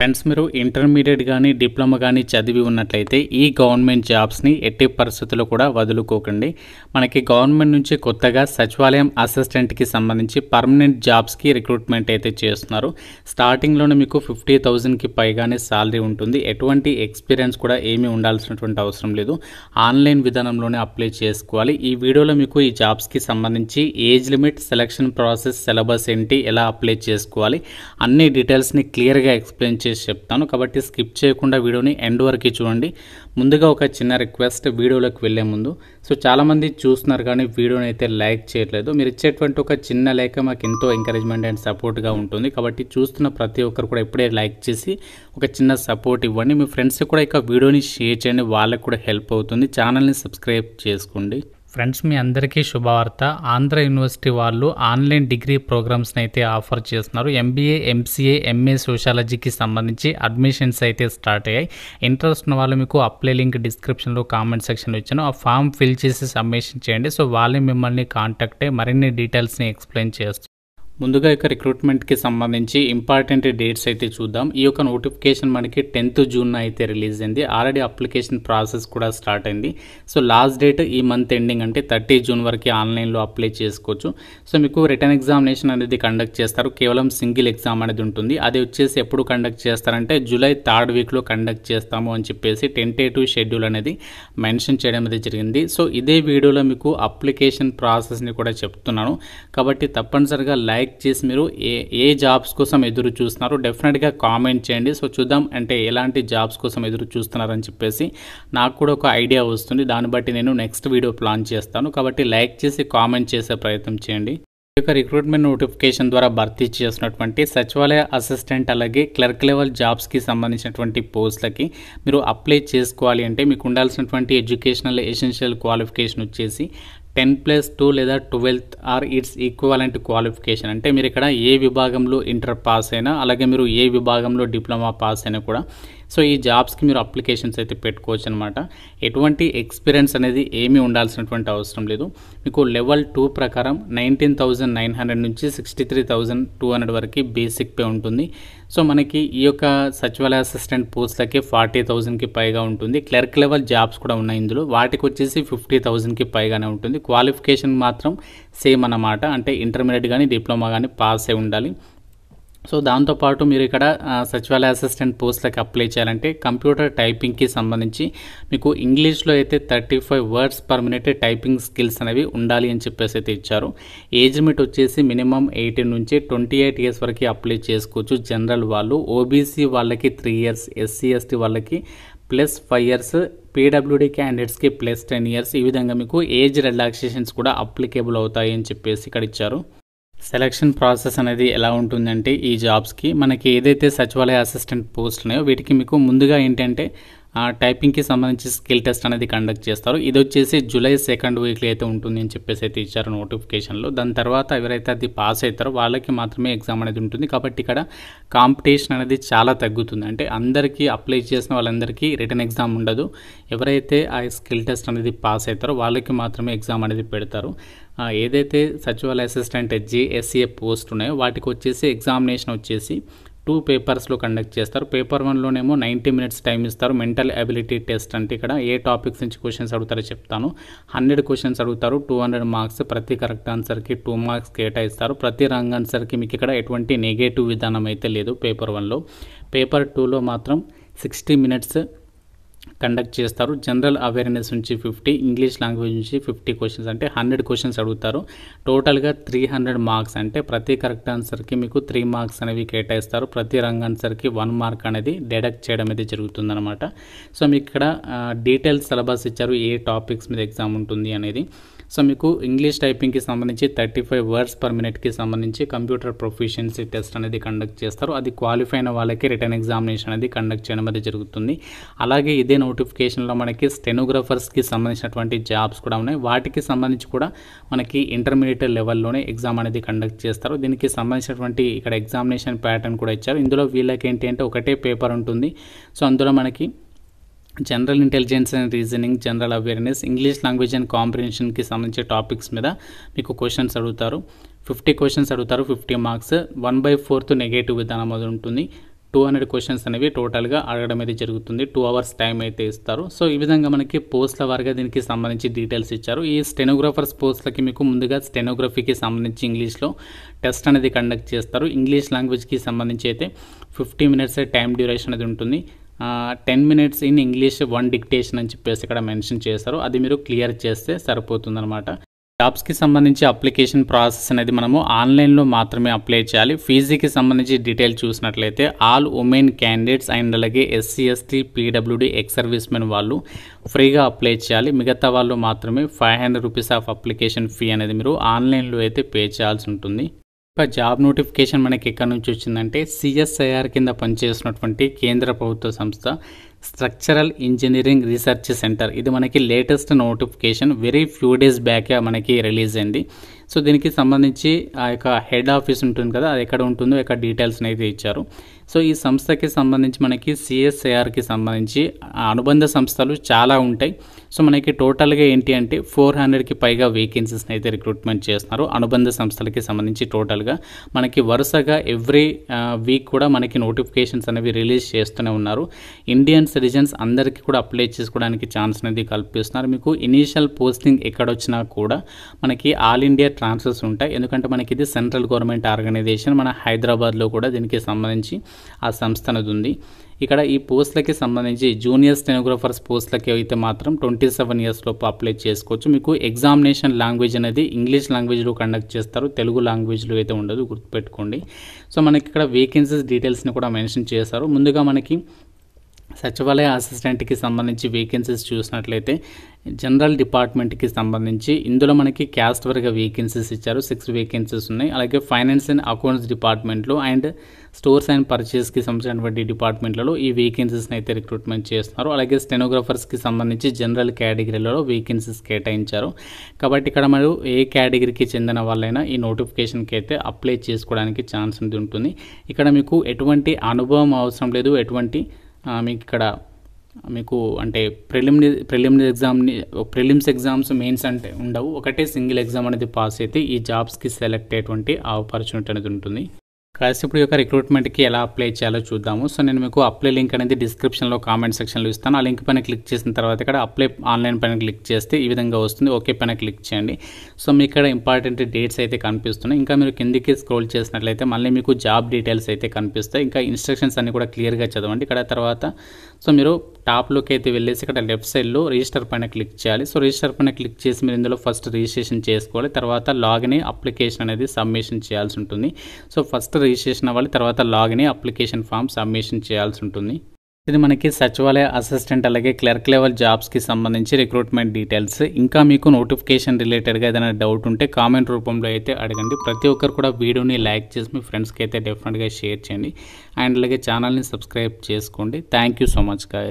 Friends, మీరు intermediate కానీ diploma కానీ చదివి ఉన్నట్లయితే ఈ గవర్నమెంట్ జాబ్స్ని ఎట్టి పరిస్థితుల్లో కూడా వదులుకోకండి. మనకి గవర్నమెంట్ నుంచి కొత్తగా సచివాలయం అసిస్టెంట్కి సంబంధించి పర్మనెంట్ జాబ్స్కి రిక్రూట్మెంట్ అయితే చేస్తున్నారు. స్టార్టింగ్లోనే మీకు 50,000కి పైగానే శాలరీ ఉంటుంది. ఎటువంటి ఎక్స్పీరియన్స్ కూడా ఏమీ ఉండాల్సినటువంటి అవసరం లేదు. ఆన్లైన్ విధానంలోనే అప్లై చేసుకోవాలి. ఈ వీడియోలో మీకు ఈ జాబ్స్కి సంబంధించి age limit, selection process, syllabus ఏంటి, ఎలా అప్లై చేసుకోవాలి అన్ని డీటెయిల్స్ని క్లియర్గా ఎక్స్ప్లెయిన్ చేసి చెప్తాను. కాబట్టి స్కిప్ చేయకుండా వీడియోని ఎండ్ వరకు చూడండి. ముందుగా ఒక చిన్న రిక్వెస్ట్, వీడియోలోకి వెళ్ళే ముందు చాలామంది చూస్తున్నారు కానీ వీడియోని అయితే లైక్ చేయట్లేదు. మీరు ఇచ్చేటువంటి ఒక చిన్న లైక్ మాకు ఎంతో ఎంకరేజ్మెంట్ అండ్ సపోర్ట్గా ఉంటుంది. కాబట్టి చూస్తున్న ప్రతి ఒక్కరు కూడా ఇప్పుడే లైక్ చేసి ఒక చిన్న సపోర్ట్ ఇవ్వండి. మీ ఫ్రెండ్స్కి కూడా ఇక వీడియోని షేర్ చేయండి, వాళ్ళకి కూడా హెల్ప్ అవుతుంది. ఛానల్ని సబ్స్క్రైబ్ చేసుకోండి. ఫ్రెండ్స్, మీ అందరికీ శుభవార్త. ఆంధ్ర యూనివర్సిటీ వాళ్ళు ఆన్లైన్ డిగ్రీ ప్రోగ్రామ్స్ని అయితే ఆఫర్ చేస్తున్నారు. MBA, MCA, MA సోషాలజీకి సంబంధించి అడ్మిషన్స్ అయితే స్టార్ట్ అయ్యాయి. ఇంట్రెస్ట్ ఉన్న వాళ్ళు మీకు అప్లై లింక్ డిస్క్రిప్షన్లో కామెంట్ సెక్షన్లో ఇచ్చాను. ఆ ఫామ్ ఫిల్ చేసి సబ్మిషన్ చేయండి. వాళ్ళే మిమ్మల్ని కాంటాక్ట్ అయ్యి మరిన్ని డీటెయిల్స్ని ఎక్స్ప్లెయిన్ చేస్తారు. ముందుగా ఇక రిక్రూట్మెంట్కి సంబంధించి ఇంపార్టెంట్ డేట్స్ అయితే చూద్దాం. ఈ యొక్క నోటిఫికేషన్ మనకి 10th జూన్ అయితే రిలీజ్ అయింది. ఆల్రెడీ అప్లికేషన్ ప్రాసెస్ కూడా స్టార్ట్ అయింది. లాస్ట్ డేట్ ఈ మంత్ ఎండింగ్ అంటే 30 జూన్ వరకు ఆన్లైన్లో అప్లై చేసుకోవచ్చు. మీకు రిటర్న్ ఎగ్జామినేషన్ అనేది కండక్ట్ చేస్తారు. కేవలం సింగిల్ ఎగ్జామ్ అనేది ఉంటుంది. అది వచ్చేసి ఎప్పుడు కండక్ట్ చేస్తారంటే జూలై 3rd వీక్లో కండక్ట్ చేస్తాము అని చెప్పేసి టెంటేటివ్ షెడ్యూల్ అనేది మెన్షన్ చేయడం అనేది జరిగింది. ఇదే వీడియోలో మీకు అప్లికేషన్ ప్రాసెస్ని కూడా చెప్తున్నాను. కాబట్టి తప్పనిసరిగా లైక్ చేసి మీరు ఏ జాబ్స్ కోసం ఎదురు చూస్తున్నారు డెఫినెట్గా కామెంట్ చేయండి. చూద్దాం అంటే ఎలాంటి జాబ్స్ కోసం ఎదురు చూస్తున్నారని చెప్పేసి నాకు కూడా ఒక ఐడియా వస్తుంది. దాన్ని బట్టి నేను నెక్స్ట్ వీడియో ప్లాన్ చేస్తాను. కాబట్టి లైక్ చేసి కామెంట్ చేసే ప్రయత్నం చేయండి. ఈ యొక్క రిక్రూట్మెంట్ నోటిఫికేషన్ ద్వారా భర్తీ చేసినటువంటి సచివాలయ అసిస్టెంట్ అలాగే క్లర్క్ లెవెల్ జాబ్స్కి సంబంధించినటువంటి పోస్టులకి మీరు అప్లై చేసుకోవాలి అంటే మీకు ఉండాల్సినటువంటి ఎడ్యుకేషనల్ ఎసెన్షియల్ క్వాలిఫికేషన్ వచ్చేసి 10+2 లేదా 12th are it's equivalent qualification. అంటే మీరు ఇక్కడ ఏ విభాగంలో ఇంటర్ పాస్ అయినా అలాగే మీరు ఏ విభాగంలో డిప్లొమా పాస్ అయినా కూడా ఈ జాబ్స్కి మీరు అప్లికేషన్స్ అయితే పెట్టుకోవచ్చు అనమాట. ఎటువంటి ఎక్స్పీరియన్స్ అనేది ఏమీ ఉండాల్సినటువంటి అవసరం లేదు. మీకు లెవెల్ 2 ప్రకారం 19,900 నుంచి 63,200 వరకు బేసిక్ పే ఉంటుంది. మనకి ఈ యొక్క సచివాలయ అసిస్టెంట్ పోస్టులకి 40,000కి పైగా ఉంటుంది. క్లర్క్ లెవెల్ జాబ్స్ కూడా ఉన్నాయి ఇందులో. వాటికి వచ్చేసి 50,000కి పైగానే ఉంటుంది. క్వాలిఫికేషన్ మాత్రం సేమ్ అన్నమాట. అంటే ఇంటర్మీడియట్ కానీ డిప్లొమా కానీ పాస్ అయి ఉండాలి. దాంతోపాటు మీరు ఇక్కడ సచివాలయ అసిస్టెంట్ పోస్టులకి అప్లై చేయాలంటే కంప్యూటర్ టైపింగ్కి సంబంధించి మీకు ఇంగ్లీష్లో అయితే 35 words per minute typing skills అనేవి ఉండాలి అని చెప్పేసి అయితే ఇచ్చారు. ఏజ్ లిమిట్ వచ్చేసి మినిమం 18 నుంచి 28 years వరకు అప్లై చేసుకోవచ్చు. జనరల్ వాళ్ళు, OBC వాళ్ళకి 3 years, SC ST వాళ్ళకి +5 years, PWD క్యాండిడేట్స్కి +10 years. ఈ విధంగా మీకు ఏజ్ రిలాక్సేషన్స్ కూడా అప్లికేబుల్ అవుతాయి అని చెప్పేసి ఇక్కడ ఇచ్చారు. సెలక్షన్ ప్రాసెస్ అనేది ఎలా ఉంటుందంటే ఈ జాబ్స్కి మనకి ఏదైతే సచివాలయ అసిస్టెంట్ పోస్ట్ ఉన్నాయో వీటికి మీకు ముందుగా ఏంటంటే టైపింగ్కి సంబంధించి స్కిల్ టెస్ట్ అనేది కండక్ట్ చేస్తారు. ఇది వచ్చేసి జూలై 2nd వీక్లో అయితే ఉంటుంది అని చెప్పేసి అయితే ఇచ్చారు నోటిఫికేషన్లో. దాని తర్వాత ఎవరైతే అది పాస్ అవుతారో వాళ్ళకి మాత్రమే ఎగ్జామ్ అనేది ఉంటుంది. కాబట్టి ఇక్కడ కాంపిటీషన్ అనేది చాలా తగ్గుతుంది. అంటే అందరికీ అప్లై చేసిన వాళ్ళందరికీ రిటర్న్ ఎగ్జామ్ ఉండదు. ఎవరైతే ఆ స్కిల్ టెస్ట్ అనేది పాస్ అవుతారో వాళ్ళకి మాత్రమే ఎగ్జామ్ అనేది పెడతారు. ఏదైతే సచివాలయ అసిస్టెంట్ JSA పోస్ట్ ఉన్నాయో వాటికి వచ్చేసి ఎగ్జామినేషన్ వచ్చేసి 2 పేపర్స్లో కండక్ట్ చేస్తారు. పేపర్ 1లోనేమో 90 minutes టైం ఇస్తారు. మెంటల్ అబిలిటీ టెస్ట్ అంటే ఇక్కడ ఏ టాపిక్స్ నుంచి క్వశ్చన్స్ అడుగుతారో చెప్తాను. 100 questions అడుగుతారు, 200 marks. ప్రతి కరెక్ట్ ఆన్సర్కి 2 marks కేటాయిస్తారు. ప్రతి రాంగ్ ఆన్సర్కి మీకు ఇక్కడ ఎటువంటి నెగటివ్ విధానం అయితే లేదు పేపర్ 1లో. పేపర్ 2లో మాత్రం 60 minutes కండక్ట్ చేస్తారు. జనరల్ అవేర్నెస్ నుంచి 50, ఇంగ్లీష్ లాంగ్వేజ్ నుంచి 50 questions అంటే 100 questions అడుగుతారు. టోటల్గా 300 marks. అంటే ప్రతి కరెక్ట్ ఆన్సర్కి మీకు 3 marks అనేవి కేటాయిస్తారు. ప్రతి రాంగ్ ఆన్సర్కి 1 mark అనేది డిడక్ట్ చేయడం అయితే జరుగుతుందన్నమాట. మీకు ఇక్కడ డీటెయిల్స్ సిలబస్ ఇచ్చారు, ఏ టాపిక్స్ మీద ఎగ్జామ్ ఉంటుంది అనేది. మీకు ఇంగ్లీష్ టైపింగ్కి సంబంధించి 35 words per minuteకి సంబంధించి కంప్యూటర్ ప్రొఫిషియన్సీ టెస్ట్ అనేది కండక్ట్ చేస్తారు. అది క్వాలిఫై అయిన వాళ్ళకి రిటర్న్ ఎగ్జామినేషన్ అనేది కండక్ట్ చేయడం అనేది జరుగుతుంది. అలాగే ఇదే నోటిఫికేషన్లో మనకి స్టెనోగ్రాఫర్స్కి సంబంధించినటువంటి జాబ్స్ కూడా ఉన్నాయి. వాటికి సంబంధించి కూడా మనకి ఇంటర్మీడియట్ లెవెల్లోనే ఎగ్జామ్ అనేది కండక్ట్ చేస్తారు. దీనికి సంబంధించినటువంటి ఇక్కడ ఎగ్జామినేషన్ ప్యాటర్న్ కూడా ఇచ్చారు. ఇందులో వీళ్ళకి ఏంటి అంటే ఒకటే పేపర్ ఉంటుంది. అందులో మనకి general intelligence and reasoning, general awareness, English language and కాంప్రిహెన్షన్కి సంబంధించిన టాపిక్స్ మీద మీకు క్వశ్చన్స్ అడుగుతారు. 50 questions అడుగుతారు, 50 marks. 1/4 నెగటివ్ విధానం అది ఉంటుంది. 200 క్వశ్చన్స్ అనేవి టోటల్గా అడగడం అయితే జరుగుతుంది. 2 అవర్స్ టైం అయితే ఇస్తారు. సో ఈ విధంగా మనకి పోస్టుల వారిగా దీనికి సంబంధించి డీటెయిల్స్ ఇచ్చారు. ఈ స్టెనోగ్రాఫర్స్ పోస్టులకి మీకు ముందుగా స్టెనోగ్రఫీకి సంబంధించి ఇంగ్లీష్లో టెస్ట్ అనేది కండక్ట్ చేస్తారు. ఇంగ్లీష్ లాంగ్వేజ్కి సంబంధించి అయితే 50 మినిట్స్ టైం డ్యూరేషన్ అనేది ఉంటుంది. 10 మినిట్స్ ఇన్ ఇంగ్లీష్ 1 డిక్టేషన్ అని చెప్పేసి ఇక్కడ మెన్షన్ చేస్తారు. అది మీరు క్లియర్ చేస్తే సరిపోతుందన్నమాట. జాబ్స్కి సంబంధించి అప్లికేషన్ ప్రాసెస్ అనేది మనము ఆన్లైన్లో మాత్రమే అప్లై చేయాలి. ఫీజుకి సంబంధించి డీటెయిల్ చూసినట్లయితే ఆల్ ఉమెన్ క్యాండిడేట్స్ అండ్ అలాగే SC ST PWD ex service men వాళ్ళు ఫ్రీగా అప్లై చేయాలి. మిగతా వాళ్ళు మాత్రమే 500 రూపీస్ ఆఫ్ అప్లికేషన్ ఫీ అనేది మీరు ఆన్లైన్లో అయితే పే చేయాల్సి ఉంటుంది. జాబ్ నోటిఫికేషన్ మనకి ఎక్కడి నుంచి వచ్చిందంటే CSIR కింద పనిచేస్తున్నటువంటి కేంద్ర ప్రభుత్వ సంస్థ స్ట్రక్చరల్ ఇంజనీరింగ్ రీసెర్చ్ సెంటర్. ఇది మనకి latest notification very few days back మనకి రిలీజ్ అయింది. సో దీనికి సంబంధించి ఆ యొక్క హెడ్ ఆఫీస్ ఉంటుంది కదా, అది ఎక్కడ ఉంటుందో ఇక్కడ డీటెయిల్స్ అయితే ఇచ్చారు. సో ఈ సంస్థకి సంబంధించి మనకి CSIRకి సంబంధించి అనుబంధ సంస్థలు చాలా ఉంటాయి. సో మనకి టోటల్గా ఏంటి అంటే 400కి పైగా వేకెన్సీస్ని అయితే రిక్రూట్మెంట్ చేస్తున్నారు అనుబంధ సంస్థలకి సంబంధించి. టోటల్గా మనకి వరుసగా ఎవ్రీ వీక్ కూడా మనకి నోటిఫికేషన్స్ అనేవి రిలీజ్ చేస్తూనే ఉన్నారు. ఇండియన్ సిటిజన్స్ అందరికీ కూడా అప్లై చేసుకోవడానికి ఛాన్స్ అనేది కల్పిస్తున్నారు. మీకు ఇనీషియల్ పోస్టింగ్ ఎక్కడొచ్చినా కూడా మనకి ఆల్ ఇండియా ట్రాన్స్ఫర్స్ ఉంటాయి. ఎందుకంటే మనకి ఇది సెంట్రల్ గవర్నమెంట్ ఆర్గనైజేషన్. మన హైదరాబాద్లో కూడా దీనికి సంబంధించి ఆ సంస్థ అనేది ఉంది. ఇక్కడ ఈ పోస్టులకి సంబంధించి జూనియర్ స్టెనోగ్రాఫర్స్ పోస్టులకి అయితే మాత్రం 27 ఇయర్స్ లోపు అప్లై చేసుకోవచ్చు. మీకు ఎగ్జామినేషన్ లాంగ్వేజ్ అనేది ఇంగ్లీష్ లాంగ్వేజ్లో కండక్ట్ చేస్తారు, తెలుగు లాంగ్వేజ్లో అయితే ఉండదు, గుర్తుపెట్టుకోండి. సో మనకి ఇక్కడ వేకెన్సీస్ డీటెయిల్స్ని కూడా మెన్షన్ చేశారు. ముందుగా మనకి సచివాలయ అసిస్టెంట్కి సంబంధించి వేకెన్సీస్ చూసినట్లయితే జనరల్ డిపార్ట్మెంట్కి సంబంధించి ఇందులో మనకి క్యాస్ట్ వర్గా వేకెన్సీస్ ఇచ్చారు. 6 వేకెన్సీస్ ఉన్నాయి. అలాగే ఫైనాన్స్ అండ్ అకౌంట్స్ డిపార్ట్మెంట్లో అండ్ స్టోర్స్ అండ్ పర్చేస్కి సంబంధించినటువంటి డిపార్ట్మెంట్లలో ఈ వేకెన్సీస్ని అయితే రిక్రూట్మెంట్ చేస్తున్నారు. అలాగే స్టెనోగ్రాఫర్స్కి సంబంధించి జనరల్ కేటగిరీలలో వేకెన్సీస్ కేటాయించారు. కాబట్టి ఇక్కడ మీరు ఏ కేటగిరీకి చెందిన వాళ్ళైనా ఈ నోటిఫికేషన్కి అయితే అప్లై చేసుకోవడానికి ఛాన్స్ ఉంటుంది. ఇక్కడ మీకు ఎటువంటి అనుభవం అవసరం లేదు, ఎటువంటి మీకు ఇక్కడ మీకు అంటే ప్రిలిమ్స్ ఎగ్జామ్స్ మెయిన్స్ అంటే ఉండవు. ఒకటే సింగిల్ ఎగ్జామ్ అనేది పాస్ అయితే ఈ జాబ్స్కి సెలెక్ట్ అయ్యేటువంటి ఆపర్చునిటీ అనేది ఉంటుంది. కాసి ఇప్పుడు ఈ యొక్క రిక్రూట్మెంట్కి ఎలా అప్లై చేయాలో చూద్దాము. సో నేను మీకు అప్లై లింక్ అనేది డిస్క్రిప్షన్లో కామెంట్ సెక్షన్లో ఇస్తాను. ఆ లింక్ పైన క్లిక్ చేసిన తర్వాత ఇక్కడ అప్లై ఆన్లైన్ పైన క్లిక్ చేస్తే ఈ విధంగా వస్తుంది. ఓకే పైన క్లిక్ చేయండి. సో మీకు ఇక్కడ ఇంపార్టెంట్ డేట్స్ అయితే కనిపిస్తున్నాయి. ఇంకా మీరు కిందికి స్క్రోల్ చేసినట్లయితే మళ్ళీ మీకు జాబ్ డీటెయిల్స్ అయితే కనిపిస్తాయి. ఇంకా ఇన్స్ట్రక్షన్స్ అన్ని కూడా క్లియర్గా చదవండి. ఇక్కడ తర్వాత సో మీరు టాప్లోకి అయితే వెళ్ళేసి ఇక్కడ లెఫ్ట్ సైడ్లో రిజిస్టర్ పైన క్లిక్ చేయాలి. సో రిజిస్టర్ పైన క్లిక్ చేసి మీరు ఇందులో ఫస్ట్ రిజిస్ట్రేషన్ చేసుకోవాలి. తర్వాత లాగిన్ అప్లికేషన్ అనేది సబ్మిషన్ చేయాల్సి ఉంటుంది. సో ఫస్ట్ రిజిస్ట్రేషన్ అవ్వాలి, తర్వాత లాగిన్ అప్లికేషన్ ఫామ్ సబ్మిషన్ చేయాల్సి ఉంటుంది. ఇది మనకి సచివాలయ అసిస్టెంట్ అలాగే క్లర్క్ లెవెల్ జాబ్స్కి సంబంధించి రిక్రూట్మెంట్ డీటెయిల్స్. ఇంకా మీకు నోటిఫికేషన్ రిలేటెడ్గా ఏదైనా డౌట్ ఉంటే కామెంట్ రూపంలో అయితే అడగండి. ప్రతి ఒక్కరు కూడా వీడియోని లైక్ చేసి మీ ఫ్రెండ్స్కి అయితే డెఫినెట్గా షేర్ చేయండి. అండ్ అలాగే ఛానల్ని సబ్స్క్రైబ్ చేసుకోండి. Thank you so much guys.